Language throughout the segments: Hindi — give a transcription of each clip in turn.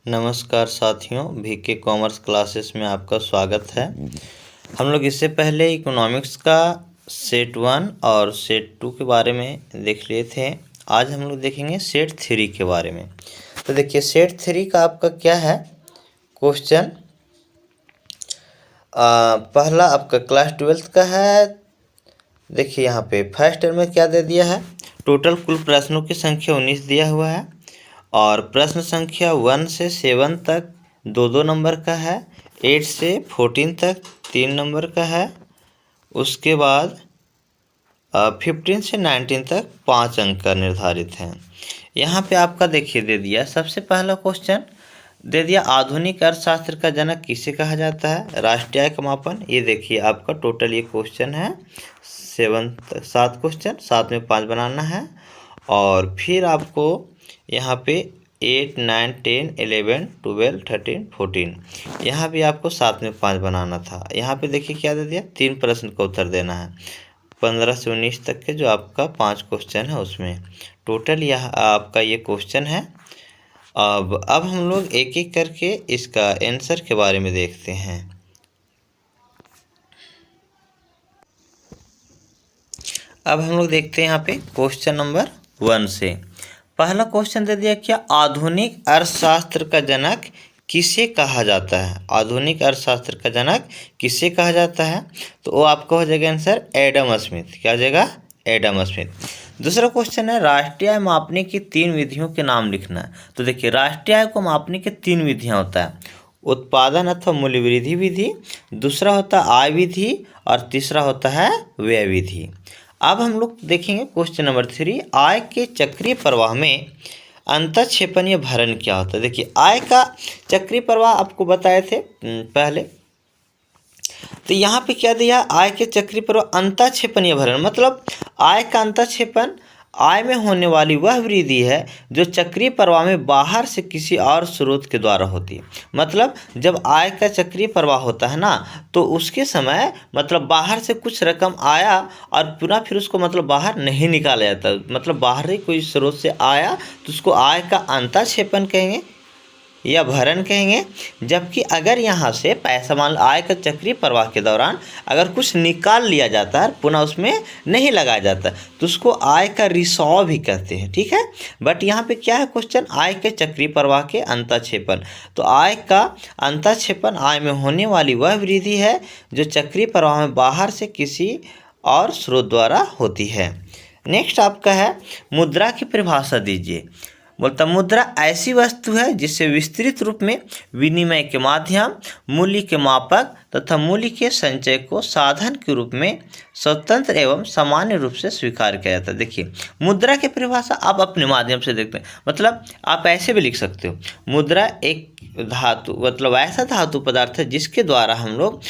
नमस्कार साथियों, VK कॉमर्स क्लासेस में आपका स्वागत है। हम लोग इससे पहले इकोनॉमिक्स का सेट 1 और सेट 2 के बारे में देख लिए थे। आज हम लोग देखेंगे सेट 3 के बारे में। तो देखिए, सेट 3 का आपका क्या है क्वेश्चन। पहला आपका क्लास 12th का है। देखिए यहाँ पे फर्स्ट टर्म में क्या दे दिया है, टोटल कुल प्रश्नों की संख्या 19 दिया हुआ है और प्रश्न संख्या 1 से 7 तक 2-2 नंबर का है, 8 से 14 तक 3 नंबर का है। उसके बाद 15 से 19 तक 5 अंक का निर्धारित है। यहाँ पे आपका देखिए दे दिया, सबसे पहला क्वेश्चन दे दिया, आधुनिक अर्थशास्त्र का जनक किसे कहा जाता है। राष्ट्रीय आय का मापन, ये देखिए आपका टोटल ये क्वेश्चन है 7 क्वेश्चन, 7 में 5 बनाना है। और फिर आपको यहाँ पे 8, 9, 10, 11, 12, 13, 14 यहाँ भी आपको 7 में 5 बनाना था। यहाँ पे देखिए क्या दे दिया, 3 प्रश्न का उत्तर देना है। 15 से 19 तक के जो आपका 5 क्वेश्चन है उसमें टोटल यह आपका ये क्वेश्चन है। अब हम लोग एक एक करके इसका आंसर के बारे में देखते हैं। अब हम लोग देखते हैं यहाँ पे क्वेश्चन नंबर 1 से। पहला क्वेश्चन दे दिया, क्या आधुनिक अर्थशास्त्र का जनक किसे कहा जाता है। आधुनिक अर्थशास्त्र का जनक किसे कहा जाता है, तो वो आपका हो जाएगा आंसर एडम स्मिथ। क्या हो जाएगा, एडम स्मिथ। दूसरा क्वेश्चन है, राष्ट्रीय आय मापने की 3 विधियों के नाम लिखना है। तो देखिए राष्ट्रीय आय को मापने की 3 विधियाँ होता है, उत्पादन अथवा मूल्य वृद्धि विधि, दूसरा होता है आय विधि और तीसरा होता है व्यय विधि। अब हम लोग देखेंगे क्वेश्चन नंबर 3, आय के चक्रीय प्रवाह में अंतःक्षेपणीय भरण क्या होता है। देखिए आय का चक्रीय प्रवाह आपको बताए थे पहले, तो यहाँ पे क्या दिया, आय के चक्रीय प्रवाह अंतःक्षेपणीय भरण, मतलब आय का अंतःक्षेपण आय में होने वाली वह वृद्धि है जो चक्रीय प्रवाह में बाहर से किसी और स्रोत के द्वारा होती है। मतलब जब आय का चक्रीय प्रवाह होता है ना, तो उसके समय मतलब बाहर से कुछ रकम आया और पुनः फिर उसको मतलब बाहर नहीं निकाला जाता, मतलब बाहर ही कोई स्रोत से आया तो उसको आय का अंतःक्षेपण कहेंगे या भरण कहेंगे। जबकि अगर यहाँ से पैसा मान लो आय का चक्रीय प्रवाह के दौरान अगर कुछ निकाल लिया जाता है पुनः उसमें नहीं लगाया जाता तो उसको आय का रिसाव भी कहते हैं, ठीक है। बट यहाँ पे क्या है क्वेश्चन, आय के चक्रीय प्रवाह के अंतःक्षेपण। तो आय का अंतःक्षेपण आय में होने वाली वह वृद्धि है जो चक्रीय प्रवाह में बाहर से किसी और स्रोत द्वारा होती है। नेक्स्ट आपका है, मुद्रा की परिभाषा दीजिए। बोलता मुद्रा ऐसी वस्तु है जिससे विस्तृत रूप में विनिमय के माध्यम, मूल्य के मापक तथा मूल्य के संचय को साधन के रूप में स्वतंत्र एवं सामान्य रूप से स्वीकार किया जाता है। देखिए मुद्रा की परिभाषा आप अपने माध्यम से देखते हैं, मतलब आप ऐसे भी लिख सकते हो, मुद्रा एक धातु मतलब ऐसा धातु पदार्थ है जिसके द्वारा हम लोग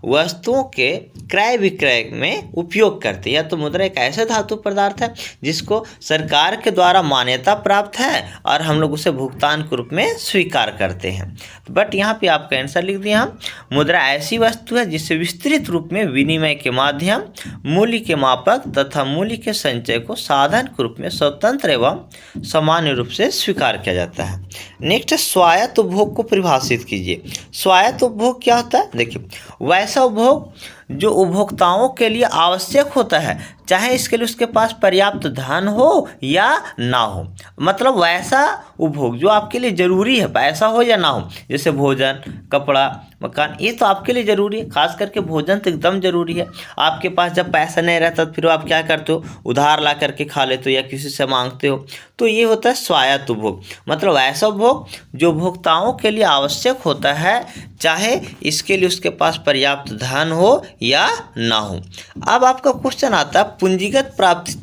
वस्तुओं के क्रय विक्रय में उपयोग करते हैं। या तो मुद्रा एक ऐसा धातु पदार्थ है जिसको सरकार के द्वारा मान्यता प्राप्त है और हम लोग उसे भुगतान के रूप में स्वीकार करते हैं। बट यहाँ पे आपका आंसर लिख दिया हम, मुद्रा ऐसी वस्तु है जिससे विस्तृत रूप में विनिमय के माध्यम, मूल्य के मापक तथा मूल्य के संचय को साधन के रूप में स्वतंत्र एवं सामान्य रूप से स्वीकार किया जाता है। नेक्स्ट, स्वायत्त उपभोग को परिभाषित कीजिए। स्वायत्त उपभोग क्या होता है, देखिए वैसा उपभोग जो उपभोक्ताओं के लिए आवश्यक होता है, चाहे इसके लिए उसके पास पर्याप्त धन हो या ना हो, मतलब वैसा उपभोग जो आपके लिए ज़रूरी है, पैसा हो या ना हो। जैसे भोजन, कपड़ा, मकान, ये तो आपके लिए ज़रूरी है। खास करके भोजन तो एकदम ज़रूरी है। आपके पास जब पैसा नहीं रहता तो फिर आप क्या करते हो, उधार ला करके खा लेते हो या किसी से मांगते हो। तो ये होता है स्वायत्त उपभोग, मतलब ऐसा उपभोग जो उपभोक्ताओं के लिए आवश्यक होता है, चाहे इसके लिए उसके पास पर्याप्त धन हो या ना हो। अब आपका क्वेश्चन आता है पूंजीगत प्राप्ति,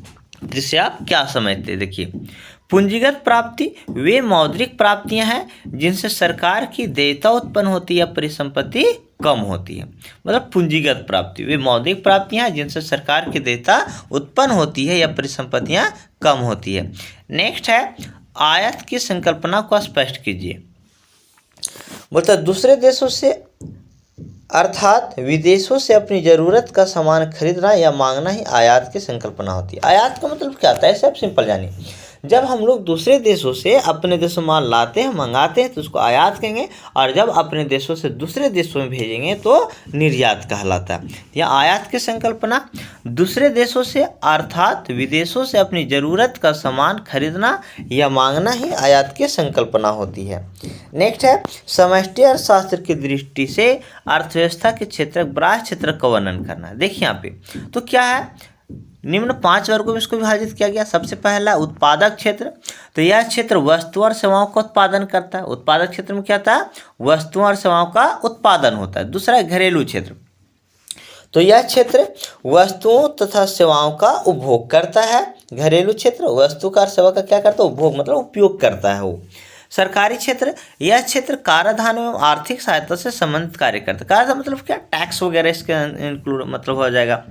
जिसे आप क्या समझते हैं। देखिए पूंजीगत प्राप्ति वे मौद्रिक प्राप्तियां हैं जिनसे सरकार की देयता उत्पन्न होती है या परिसंपत्ति कम होती है। मतलब पूंजीगत प्राप्ति वे मौद्रिक प्राप्तियां हैं जिनसे सरकार की देयता उत्पन्न होती है या परिसंपत्तियां कम होती है। नेक्स्ट है, आयात की संकल्पना को स्पष्ट कीजिए। बोलता दूसरे देशों से अर्थात विदेशों से अपनी ज़रूरत का सामान खरीदना या मांगना ही आयात की संकल्पना होती है। आयात का मतलब क्या होता है, ऐसे आप सिंपल जानिए। जब हम लोग दूसरे देशों से अपने देशों में माल लाते हैं, मंगाते हैं, तो उसको आयात कहेंगे, और जब अपने देशों से दूसरे देशों में भेजेंगे तो निर्यात कहलाता है। यह आयात की संकल्पना दूसरे देशों से अर्थात विदेशों से अपनी ज़रूरत का सामान खरीदना या मांगना ही आयात की संकल्पना होती है। नेक्स्ट है समष्टि अर्थशास्त्र की दृष्टि से अर्थव्यवस्था के क्षेत्र बाह्य क्षेत्र का वर्णन करना। देखिए यहाँ पे तो क्या है, निम्न 5 वर्गों में इसको विभाजित किया गया। सबसे पहला उत्पादक क्षेत्र, तो यह क्षेत्र वस्तुओं और सेवाओं का उत्पादन करता है। उत्पादक क्षेत्र में क्या था, वस्तुओं और सेवाओं का उत्पादन होता है। दूसरा घरेलू क्षेत्र, तो यह क्षेत्र वस्तुओं तथा सेवाओं का उपभोग करता है। घरेलू क्षेत्र वस्तु का और सेवा का क्या करता है, उपभोग मतलब उपयोग करता है वो। सरकारी क्षेत्र, यह क्षेत्र कराधान एवं आर्थिक सहायता से संबंधित कार्य करता है। कराधान मतलब क्या, टैक्स वगैरह इसके इंक्लूड मतलब हो जाएगा।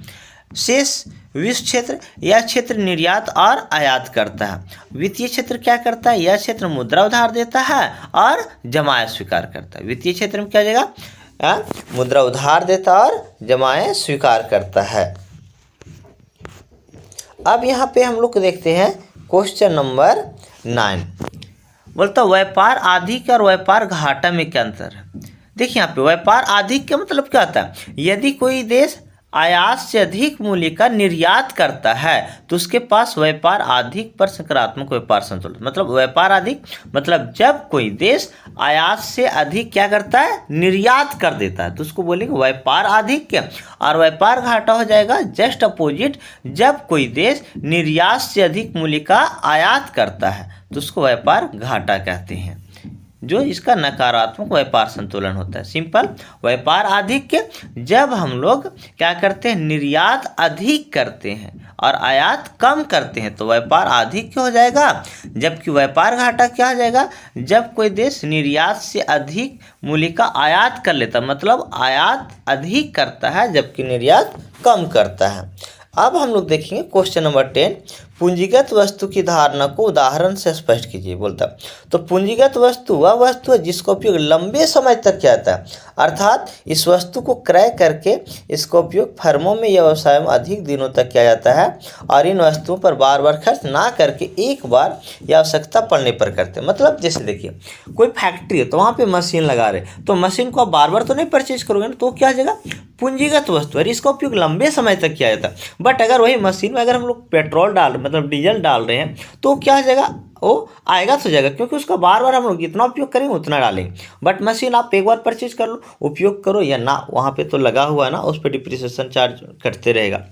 शेष वित्त क्षेत्र, यह क्षेत्र निर्यात और आयात करता है। वित्तीय क्षेत्र क्या करता है, यह क्षेत्र मुद्रा उधार देता है और जमायत स्वीकार करता है। वित्तीय क्षेत्र में क्या हो जाएगा, मुद्रा उधार देता और जमायत स्वीकार करता है। अब यहाँ पे हम लोग देखते हैं क्वेश्चन नंबर 9, बोलता व्यापार अधिक और व्यापार घाटा में क्या अंतर है। देखिए यहाँ पे व्यापार अधिक का मतलब क्या होता है, यदि कोई देश आयात से अधिक मूल्य का निर्यात करता है तो उसके पास व्यापार अधिक पर सकारात्मक व्यापार संतुलन। मतलब व्यापार अधिक मतलब जब कोई देश आयात से अधिक क्या करता है, निर्यात कर देता है, तो उसको बोलेंगे व्यापार अधिक क्या। और व्यापार घाटा हो जाएगा जस्ट अपोजिट, जब कोई देश निर्यात से अधिक मूल्य का आयात करता है तो उसको व्यापार घाटा कहते हैं, जो इसका नकारात्मक व्यापार संतुलन होता है। सिंपल, व्यापार अधिक जब हम लोग क्या करते हैं, निर्यात अधिक करते हैं और आयात कम करते हैं तो व्यापार अधिक हो जाएगा। जबकि व्यापार घाटा क्या हो जाएगा, जब कोई देश निर्यात से अधिक मूल्य का आयात कर लेता, मतलब आयात अधिक करता है जबकि निर्यात कम करता है। अब हम लोग देखेंगे क्वेश्चन नंबर 10, पूंजीगत वस्तु की धारणा को उदाहरण से स्पष्ट कीजिए। बोलता तो पूंजीगत वस्तु वह वस्तु है जिसका उपयोग लंबे समय तक किया जाता है, अर्थात इस वस्तु को क्रय करके इसका उपयोग फर्मों में या व्यवसाय में अधिक दिनों तक किया जाता है और इन वस्तुओं पर बार बार खर्च ना करके एक बार या आवश्यकता पड़ने पर करते हैं। मतलब जैसे देखिए कोई फैक्ट्री है तो वहाँ पे मशीन लगा रहे, तो मशीन को आप बार बार तो नहीं परचेज करोगे ना, तो क्या हो जाएगा, पूंजीगत वस्तु है, इसका उपयोग लंबे समय तक किया जाता है। बट अगर वही मशीन में अगर हम लोग पेट्रोल डाल मतलब डीजल डाल रहे हैं तो क्या हो जाएगा, वो आएगा तो जाएगा, क्योंकि उसका बार बार हम लोग जितना उपयोग करेंगे उतना डालेंगे। बट मशीन आप एक बार परचेज कर लो, उपयोग करो या ना, वहाँ पे तो लगा हुआ है ना, उस पर डिप्रिसिएशन चार्ज कटते रहेगा।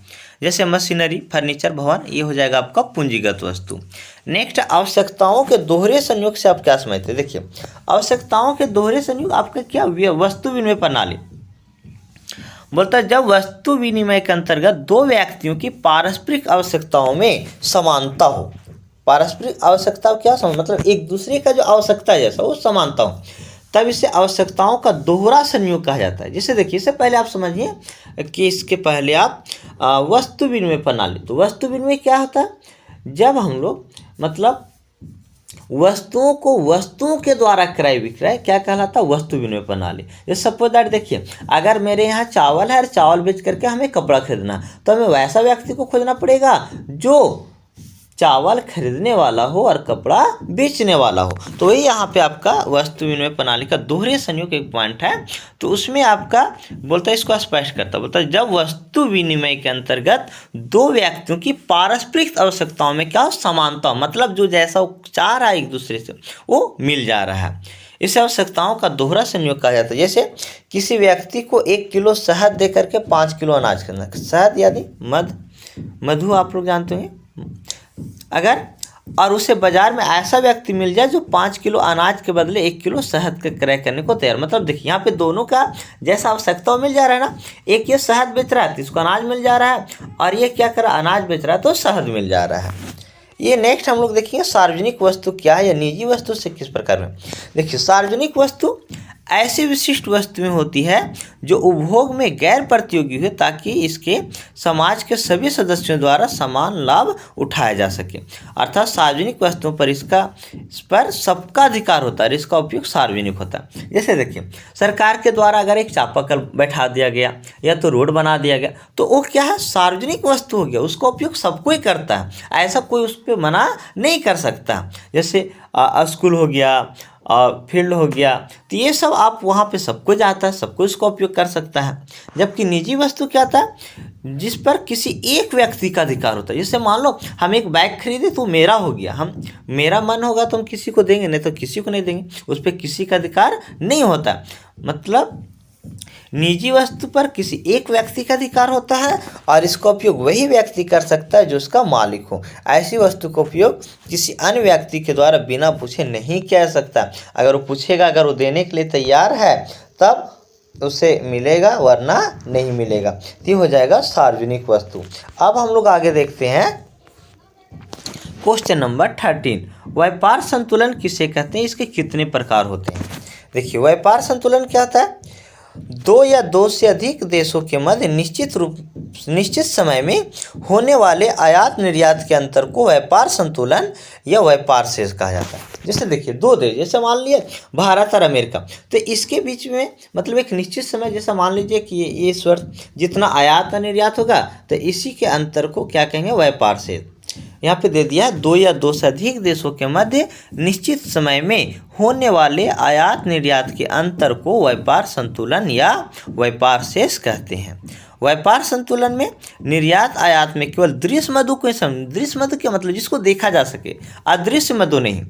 जैसे मशीनरी, फर्नीचर, भवन, ये हो जाएगा आपका पूंजीगत वस्तु। नेक्स्ट, आवश्यकताओं के दोहरे संयोग से आप क्या समझते हैं। देखिए आवश्यकताओं के दोहरे संयोग आपका क्या, वस्तु विनिमय प्रणाली। बोलता है जब वस्तु विनिमय के अंतर्गत दो व्यक्तियों की पारस्परिक आवश्यकताओं में समानता हो। पारस्परिक आवश्यकता क्या मतलब एक दूसरे का जो आवश्यकता है जैसा वो समानता हो, तब इसे आवश्यकताओं का दोहरा संयोग कहा जाता है। जैसे देखिए इससे पहले आप समझिए कि इसके पहले आप वस्तु विनिमय प्रणाली, तो वस्तु विनिमय क्या होता है, जब हम लोग मतलब वस्तुओं को वस्तुओं के द्वारा क्रय विक्रय क्या कहलाता है, वस्तु विनिमय प्रणाली। जैसे सपोज दैट देखिए अगर मेरे यहाँ चावल है और चावल बेच करके हमें कपड़ा खरीदना, तो हमें वैसा व्यक्ति को खोजना पड़ेगा जो चावल खरीदने वाला हो और कपड़ा बेचने वाला हो। तो वही यहाँ पे आपका वस्तु विनिमय प्रणाली का दोहरे संयोग एक पॉइंट है, तो उसमें आपका बोलता है इसको स्पष्ट करता है। बोलता है जब वस्तु विनिमय के अंतर्गत दो व्यक्तियों की पारस्परिक आवश्यकताओं में क्या समानता हो, मतलब जो जैसा वो चाह रहा है एक दूसरे से वो मिल जा रहा है, इस आवश्यकताओं का दोहरा संयोग कहा जाता है। जैसे किसी व्यक्ति को 1 किलो शहद दे करके 5 किलो अनाज खरीदना। शहद यानी मधु आप लोग जानते होंगे, अगर और उसे बाजार में ऐसा व्यक्ति मिल जाए जो 5 किलो अनाज के बदले 1 किलो शहद का क्रय करने को तैयार, मतलब देखिए यहाँ पे दोनों का जैसा आवश्यकता मिल जा रहा है ना, एक ये शहद बेच रहा है तो इसको अनाज मिल जा रहा है, और ये क्या कर रहा है, अनाज बेच रहा है तो शहद मिल जा रहा है। ये नेक्स्ट हम लोग देखेंगे सार्वजनिक वस्तु क्या है या निजी वस्तु से किस प्रकार में। देखिए सार्वजनिक वस्तु ऐसी विशिष्ट वस्तुएं होती है जो उपभोग में गैर प्रतियोगी हो ताकि इसके समाज के सभी सदस्यों द्वारा समान लाभ उठाया जा सके। अर्थात सार्वजनिक वस्तुओं पर इस पर सबका अधिकार होता है और इसका उपयोग सार्वजनिक होता है। जैसे देखिए, सरकार के द्वारा अगर एक चापाकल बैठा दिया गया या तो रोड बना दिया गया तो वो क्या है, सार्वजनिक वस्तु हो गया, उसका उपयोग सबको ही करता है, ऐसा कोई उस पर मना नहीं कर सकता। जैसे स्कूल हो गया, फील्ड हो गया, तो ये सब आप वहाँ पे सबको जाता है, सबको इसका उपयोग कर सकता है। जबकि निजी वस्तु क्या था, जिस पर किसी एक व्यक्ति का अधिकार होता है। जैसे मान लो हम एक बैग खरीदे तो मेरा हो गया, हम मेरा मन होगा तो हम किसी को देंगे, नहीं तो किसी को नहीं देंगे, उस पर किसी का अधिकार नहीं होता। मतलब निजी वस्तु पर किसी एक व्यक्ति का अधिकार होता है और इसका उपयोग वही व्यक्ति कर सकता है जो उसका मालिक हो। ऐसी वस्तु का उपयोग किसी अन्य व्यक्ति के द्वारा बिना पूछे नहीं किया जा सकता। अगर वो पूछेगा, अगर वो देने के लिए तैयार है तब उसे मिलेगा, वरना नहीं मिलेगा। तो ये हो जाएगा सार्वजनिक वस्तु। अब हम लोग आगे देखते हैं क्वेश्चन नंबर 13, व्यापार संतुलन किसे कहते हैं, इसके कितने प्रकार होते हैं। देखिए, व्यापार संतुलन क्या होता है, दो या दो से अधिक देशों के मध्य निश्चित समय में होने वाले आयात निर्यात के अंतर को व्यापार संतुलन या व्यापार शेष कहा जाता है। जैसे देखिए, दो देश, जैसे मान लीजिए भारत और अमेरिका, तो इसके बीच में मतलब एक निश्चित समय, जैसा मान लीजिए कि ये इस वर्ष जितना आयात और निर्यात होगा तो इसी के अंतर को क्या कहेंगे, व्यापार शेष। यहाँ पे दे दिया, दो या दो से अधिक देशों के मध्य निश्चित समय में होने वाले आयात निर्यात के अंतर को व्यापार संतुलन या व्यापार शेष कहते हैं। व्यापार संतुलन में निर्यात आयात में केवल दृश्य मदों को, दृश्य मद क्या मतलब, जिसको देखा जा सके, अदृश्य मदों नहीं।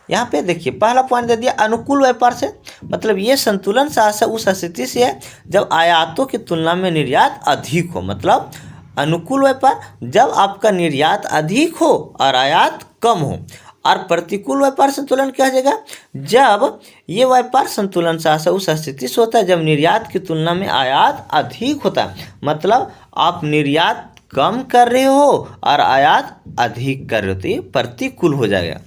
यहाँ पे देखिए, पहला पॉइंट दे दिया अनुकूल व्यापार से, मतलब ये संतुलन शासन उस स्थिति से है जब आयातों की तुलना में निर्यात अधिक हो। मतलब अनुकूल व्यापार जब आपका निर्यात अधिक हो और आयात कम हो। और प्रतिकूल व्यापार संतुलन क्या हो जाएगा, जब ये व्यापार संतुलन शासन उस स्थिति से होता है जब निर्यात की तुलना में आयात अधिक होता है। मतलब आप निर्यात कम कर रहे हो और आयात अधिक कर रहे हो, तो ये प्रतिकूल हो जाएगा।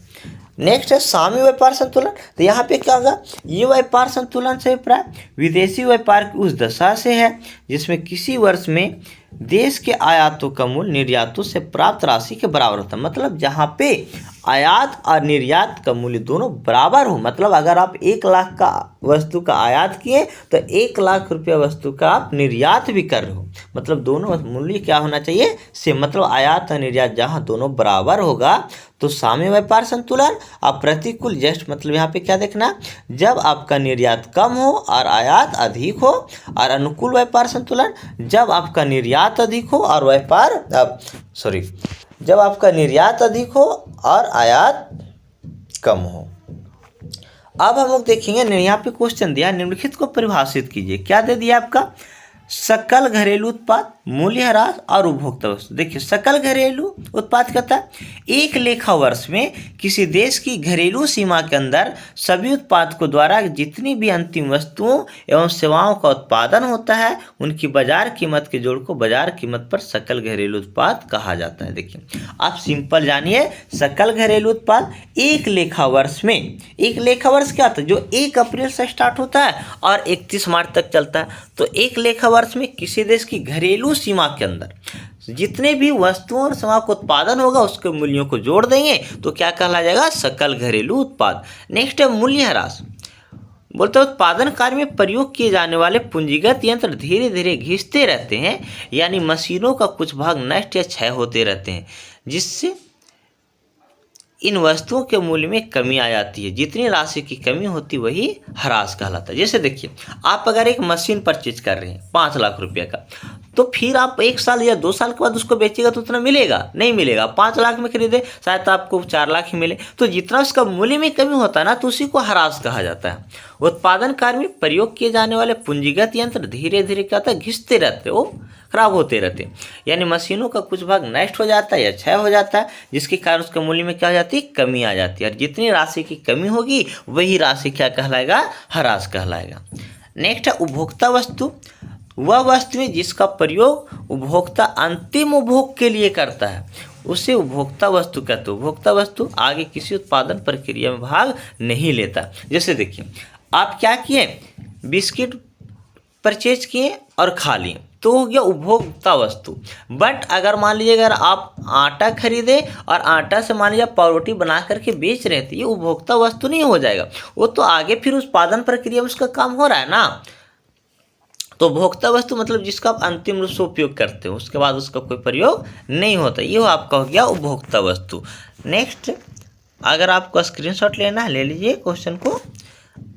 नेक्स्ट है साम्य व्यापार संतुलन। तो यहाँ पे क्या होगा, ये व्यापार संतुलन से प्राय विदेशी व्यापार की उस दशा से है जिसमें किसी वर्ष में देश के आयातों का मूल्य निर्यातों से प्राप्त राशि के बराबर होता है। मतलब जहाँ पे आयात और निर्यात का मूल्य दोनों बराबर हो। मतलब अगर आप 1 लाख का वस्तु का आयात किए तो 1 लाख रुपया वस्तु का आप निर्यात भी कर रहे हो। मतलब दोनों मूल्य क्या होना चाहिए, से मतलब आयात और निर्यात जहाँ दोनों बराबर होगा तो साम्य व्यापार संतुलन। और प्रतिकूल जस्ट मतलब यहाँ पे क्या देखना, जब आपका निर्यात कम हो और आयात अधिक हो। और अनुकूल व्यापार संतुलन जब आपका निर्यात अधिक हो और जब आपका निर्यात अधिक हो और आयात कम हो। अब हम लोग देखेंगे, यहाँ पे क्वेश्चन दिया, निम्नलिखित को परिभाषित कीजिए। क्या दे दिया आपका, सकल घरेलू उत्पाद, मूल्यह्रास और उपभोक्ता वस्तु। देखिए, सकल घरेलू उत्पाद कहता है एक लेखा वर्ष में किसी देश की घरेलू सीमा के अंदर सभी उत्पादकों द्वारा जितनी भी अंतिम वस्तुओं एवं सेवाओं का उत्पादन होता है उनकी बाजार कीमत के जोड़ को बाजार कीमत पर सकल घरेलू उत्पाद कहा जाता है। देखिए, आप सिंपल जानिए, सकल घरेलू उत्पाद एक लेखा वर्ष में, एक लेखा वर्ष क्या होता है, जो 1 अप्रैल से स्टार्ट होता है और 31 मार्च तक चलता है। तो एक लेखा वर्ष में किसी देश की घरेलू सीमा के अंदर जितने भी वस्तुओं और सेवाओं का उत्पादन होगा उसके मूल्यों को जोड़ देंगे तो क्या कहला जाएगा, सकल घरेलू उत्पाद। नेक्स्ट है मूल्यह्रास। बोलते उत्पादन कार्य में प्रयोग किए जाने वाले पूंजीगत यंत्र धीरे धीरे घिसते रहते हैं, यानी मशीनों का कुछ भाग नष्ट या क्षय होते रहते हैं, जिससे इन वस्तुओं के मूल्य में कमी आ जाती है। जितनी राशि की कमी होती वही ह्रास कहलाता है। जैसे देखिए, आप अगर एक मशीन परचेज कर रहे हैं 5 लाख रुपये का, तो फिर आप 1 साल या 2 साल के बाद उसको बेचेगा तो उतना मिलेगा नहीं मिलेगा। 5 लाख में खरीदे शायद आपको 4 लाख ही मिले। तो जितना उसका मूल्य में कमी होता है ना, तो उसी को ह्रास कहा जाता है। उत्पादन कार्य में प्रयोग किए जाने वाले पूंजीगत यंत्र धीरे धीरे क्या होता है, घिसते रहते, वो खराब होते रहते, यानी मशीनों का कुछ भाग नष्ट हो जाता है या क्षय हो जाता है, जिसके कारण उसके मूल्य में क्या हो जाती है, कमी आ जाती है। और जितनी राशि की कमी होगी वही राशि क्या कहलाएगा, ह्रास कहलाएगा। नेक्स्ट है उपभोक्ता वस्तु। वह वस्तुएं जिसका प्रयोग उपभोक्ता अंतिम उपभोग के लिए करता है उसे उपभोक्ता वस्तु कहते हैं। उपभोक्ता वस्तु आगे किसी उत्पादन प्रक्रिया में भाग नहीं लेता। जैसे देखिए, आप क्या किए, बिस्किट परचेज किए और खा लिए, तो हो गया उपभोक्ता वस्तु। बट अगर मान लीजिए अगर आप आटा खरीदे और आटा से मान लीजिए पावरोटी बना करके बेच रहे थे, ये उपभोक्ता वस्तु नहीं हो जाएगा, वो तो आगे फिर उत्पादन प्रक्रिया में उसका काम हो रहा है ना। तो उपभोक्ता वस्तु मतलब जिसका आप अंतिम रूप से उपयोग करते हो, उसके बाद उसका कोई प्रयोग नहीं होता, ये आपका हो गया उपभोक्ता वस्तु। नेक्स्ट, अगर आपको स्क्रीनशॉट लेना है ले लीजिए क्वेश्चन को।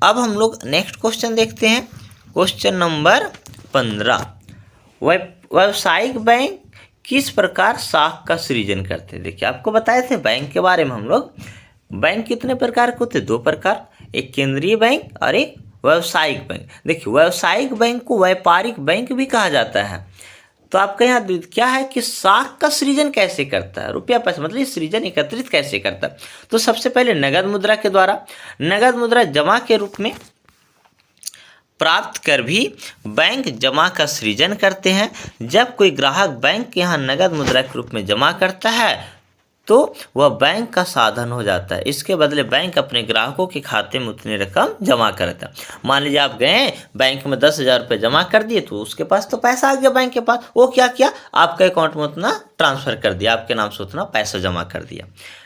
अब हम लोग नेक्स्ट क्वेश्चन देखते हैं, क्वेश्चन नंबर 15। व्यावसायिक बैंक किस प्रकार साख का सृजन करते हैं। देखिए आपको बताए थे बैंक के बारे में हम लोग, बैंक कितने प्रकार के होते हैं, 2 प्रकार, एक केंद्रीय बैंक और एक व्यावसायिक बैंक। देखिए व्यावसायिक बैंक को व्यापारिक बैंक भी कहा जाता है। तो आपका यहाँ क्या है कि साख का सृजन कैसे करता है, रुपया पैसा मतलब सृजन एकत्रित कैसे करता है। तो सबसे पहले नगद मुद्रा के द्वारा, नगद मुद्रा जमा के रूप में प्राप्त कर भी बैंक जमा का सृजन करते हैं। जब कोई ग्राहक बैंक के यहाँ नगद मुद्रा के रूप में जमा करता है तो वह बैंक का साधन हो जाता है। इसके बदले बैंक अपने ग्राहकों के खाते में उतनी रकम जमा करता है। मान लीजिए आप गए बैंक में 10,000 रुपये जमा कर दिए, तो उसके पास तो पैसा आ गया बैंक के पास, वो क्या किया, आपके अकाउंट में उतना ट्रांसफर कर दिया, आपके नाम से उतना पैसा जमा कर दिया।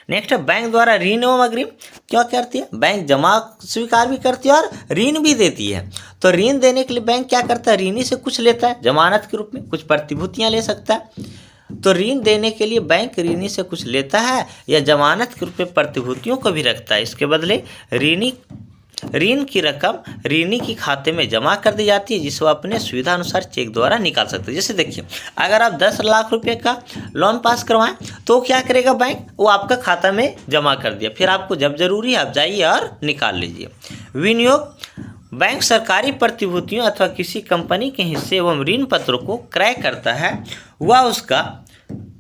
नेक्स्ट है बैंक द्वारा ऋण एवं अग्रिम। क्या करती है, बैंक जमा स्वीकार भी करती है और ऋण भी देती है। तो ऋण देने के लिए बैंक क्या करता है, ऋणी से कुछ लेता है जमानत के रूप में, कुछ प्रतिभूतियां ले सकता है। तो ऋण देने के लिए बैंक ऋणी से कुछ लेता है या जमानत के रूप में प्रतिभूतियों को भी रखता है। इसके बदले ऋण की रकम ऋणी के खाते में जमा कर दी जाती है, जिसे वो अपने सुविधा अनुसार चेक द्वारा निकाल सकते हैं। जैसे देखिए अगर आप 10 लाख रुपए का लोन पास करवाएं तो क्या करेगा बैंक, वो आपका खाता में जमा कर दिया, फिर आपको जब जरूरी है आप जाइए और निकाल लीजिए। विनियोग, बैंक सरकारी प्रतिभूतियों अथवा किसी कंपनी के हिस्से एवं ऋण पत्रों को क्रय करता है, वह उसका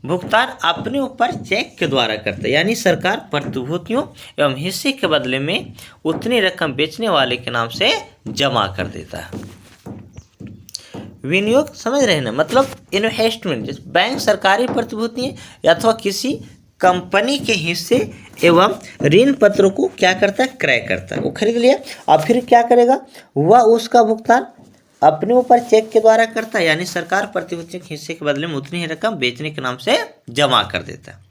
भुगतान अपने ऊपर चेक के द्वारा करता है। यानी सरकार प्रतिभूतियों एवं हिस्से के बदले में उतनी रकम बेचने वाले के नाम से जमा कर देता है। विनियोग समझ रहे हैं ना, मतलब इन्वेस्टमेंट, बैंक सरकारी प्रतिभूतियां अथवा किसी कंपनी के हिस्से एवं ऋण पत्रों को क्या करता है, क्रय करता है। वो खरीद लिया और फिर क्या करेगा, वह उसका भुगतान अपने ऊपर चेक के द्वारा करता है। यानी सरकार प्रतिभूतियों के हिस्से के बदले में उतनी ही रकम बेचने के नाम से जमा कर देता है।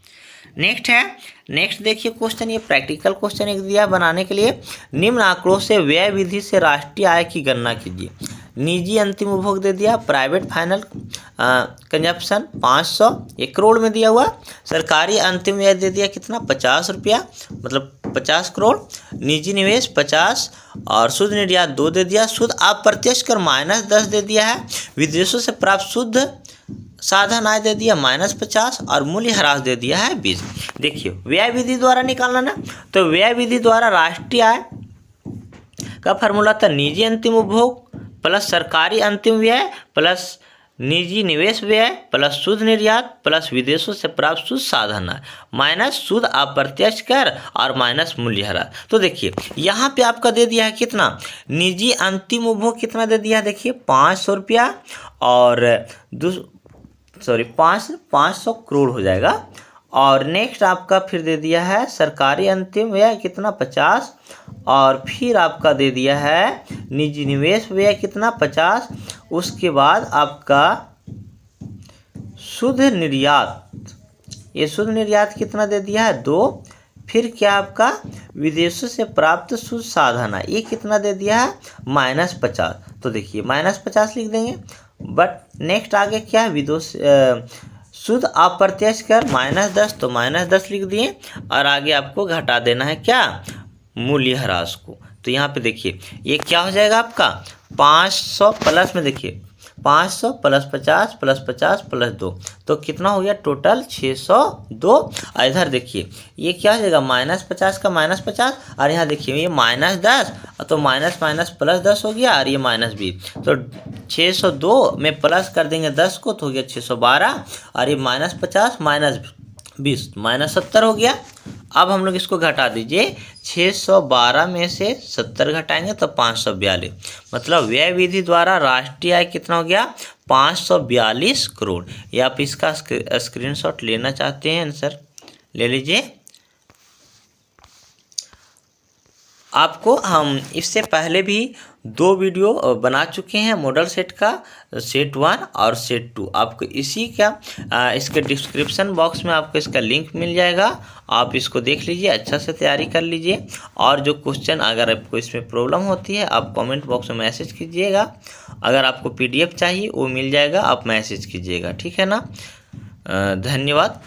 नेक्स्ट देखिए क्वेश्चन, ये प्रैक्टिकल क्वेश्चन एक दिया बनाने के लिए। निम्न आंकड़ों से व्यय विधि से राष्ट्रीय आय की गणना कीजिए। निजी अंतिम उपभोग दे दिया, प्राइवेट फाइनल कंजप्शन 500, 1 करोड़ में दिया हुआ। सरकारी अंतिम व्यय दे दिया कितना, 50 रुपया, मतलब 50 करोड़। निजी निवेश 50 और शुद्ध निर्यात 2 दे दिया। शुद्ध अप्रत्यक्ष कर -10 दे दिया है। विदेशों से प्राप्त शुद्ध साधन आय दे दिया -50 और मूल्य ह्रास दे दिया है 20। देखिए व्यय विधि द्वारा निकालना ना, तो व्यय विधि द्वारा राष्ट्रीय आय का फॉर्मूला था निजी अंतिम उपभोग प्लस सरकारी अंतिम व्यय प्लस निजी निवेश व्यय प्लस शुद्ध निर्यात प्लस विदेशों से प्राप्त शुद्ध साधन आय माइनस शुद्ध अप्रत्यक्ष कर और माइनस मूल्य ह्रास। तो देखिए यहाँ पे आपका दे दिया है कितना, निजी अंतिम उपभोग कितना दे दिया है, देखिए 500 रुपया और 500 करोड़ हो जाएगा। और नेक्स्ट आपका फिर दे दिया है सरकारी अंतिम व्यय कितना 50 और फिर आपका दे दिया है निजी निवेश व्यय कितना 50। उसके बाद आपका शुद्ध निर्यात, ये शुद्ध निर्यात कितना दे दिया है 2। फिर क्या आपका विदेशों से प्राप्त शुद्ध साधन है, ये कितना दे दिया है -50। तो देखिए -50 लिख देंगे। बट नेक्स्ट आगे क्या है, विदेश शुद्ध अप्रत्यक्ष कर -10, तो -10 लिख दिए और आगे आपको घटा देना है क्या, मूल्य ह्रास को। तो यहाँ पे देखिए ये क्या हो जाएगा आपका 500 प्लस में, देखिए 500 प्लस 50 प्लस 50 प्लस 2, तो कितना हो गया टोटल 602। और इधर देखिए ये क्या हो जाएगा -50 का -50 और यहाँ देखिए ये -10, तो माइनस प्लस 10 हो गया और ये -20। तो 602 में प्लस कर देंगे 10 को तो हो गया 612 और ये -50 -20 -70 हो गया। अब हम लोग इसको घटा दीजिए, 612 में से 70 घटाएंगे तो 542, मतलब व्यय विधि द्वारा राष्ट्रीय आय कितना हो गया 542 करोड़। या आप इसका स्क्रीनशॉट लेना चाहते हैं आंसर ले लीजिए। आपको हम इससे पहले भी 2 वीडियो बना चुके हैं मॉडल सेट का, सेट 1 और सेट 2। आपको इसी का इसके डिस्क्रिप्शन बॉक्स में आपको इसका लिंक मिल जाएगा, आप इसको देख लीजिए, अच्छा से तैयारी कर लीजिए। और जो क्वेश्चन अगर आपको इसमें प्रॉब्लम होती है आप कमेंट बॉक्स में मैसेज कीजिएगा। अगर आपको PDF चाहिए वो मिल जाएगा, आप मैसेज कीजिएगा, ठीक है ना। धन्यवाद।